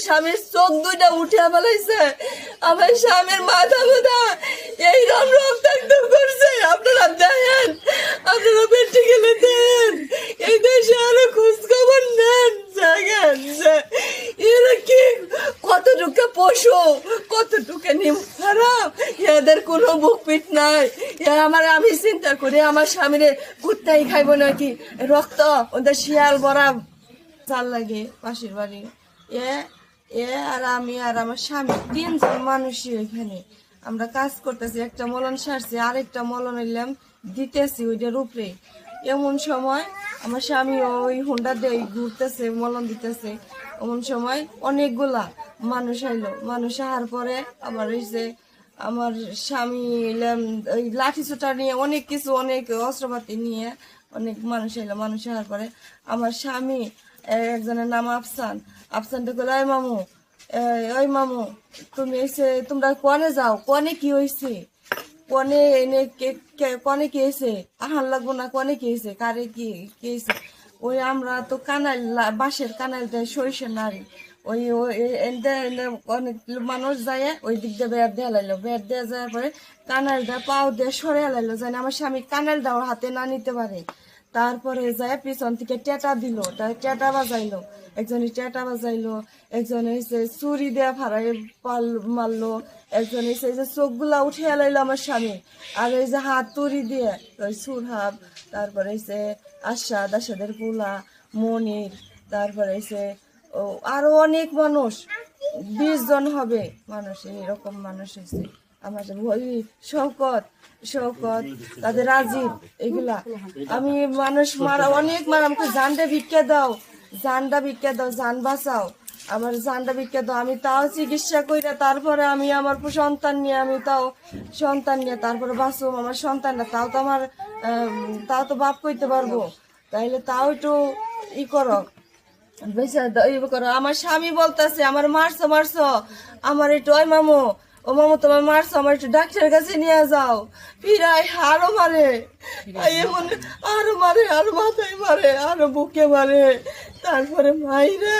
স্বামীর চোখ দুইটা উঠে ফেলাইছে, আমার স্বামীর মাথা ব্যথা এইরকম রক্তাক্ত করছে। আপনারা দেখেন, আপনারা পেটে গেলে দেন, এই দেশে আরো খোঁজ খবর নেন, দেখেন যে এরা কি কতটুকু পশু, কতটুকু নিম খারাপ, এদের কোনো বুক পিট নাই। আমি চিন্তা করি আমার স্বামীরে কুত্তাই খাইব নাকি, রক্ত ওদের শিয়াল বড়া চাল লাগে পাশের বাড়ি। আর আমি আর আমার স্বামী 3 জন মানুষই এখানে আমরা কাজ করতেছি। একটা মলন সারছি, আরেকটা মলন এলাম দিতেছি ওইটার উপরে। এমন সময় আমার স্বামী ওই হুন্ডা দিয়ে ঘুরতেছে, মলন দিতেছে। এমন সময় অনেকগুলা মানুষ আইলো। মানুষ আসার পরে আবার হয়েছে আমার স্বামী ওই লাঠি ছোটা নিয়ে অনেক কিছু, অনেক অস্ত্রপাতি নিয়ে অনেক মানুষ এলো। মানুষ আসার পরে আমার স্বামী, একজনের নাম আফসান, আফসানটা বলে ওই মামু তুমি এসে তোমরা কনে যাও, কনে কি হয়েছে, কনে এনে কনে কি হয়েছে, আহার লাগবো না, কনে কি হয়েছে, কারে কি হয়েছে। ওই আমরা তো কানাইল, বাঁশের কানাইল দেয় সরিষার নারী, ওই অনেক মানুষ যায় ওই দিক দিয়ে বেড় দেওয়া লাইলো। বেড় দেওয়া যাওয়ার পরে কানাইলটা পাও দিয়ে সরে লাইলো, যেন আমার স্বামী কানাইলটা ওর হাতে না নিতে পারে। তারপরে যায় পিছন থেকে টেটা দিল, টেটা বাজাইলো, একজনে টেটা বাজাইলো, একজনে হচ্ছে চুরি দেয়া ফাড়াই মারলো, একজন এসে যে চোখগুলা উঠে লাইলো আমার স্বামী, আর এই যে হাত তুড়ি দিয়ে ওই সুরহাব, তারপরে এসে আসাদের পোলা মনির, তারপরে এসে আরো অনেক মানুষ, 20 জন হবে মানুষ, এরকম মানুষ এসে আমাদের ওই শওকত, তাদের রাজীব, এগুলা আমি মানুষ মারা অনেক মারা, আমাকে জানটা ভিক্ষা দাও, জান বাঁচাও, আমার জানটা ভিক্ষা দাও। আমি তাও চিকিৎসা কইরা তারপরে আমি আমার সন্তান নিয়ে তারপরে বাঁচো আমার সন্তানটা, তাও তো বাপ কইতে পারবো, তাইলে তাও একটু ই করো, বেশি করো। আমার স্বামী বলতেছে আমার মারছো আমার একটু, ওই মামু তোমার মারছো, আমার একটু ডাক্তারের কাছে নিয়ে যাও। ফিরাই আরো মারে, আরো মাথায় মারে, আরো বুকে মারে। তারপরে মাইরা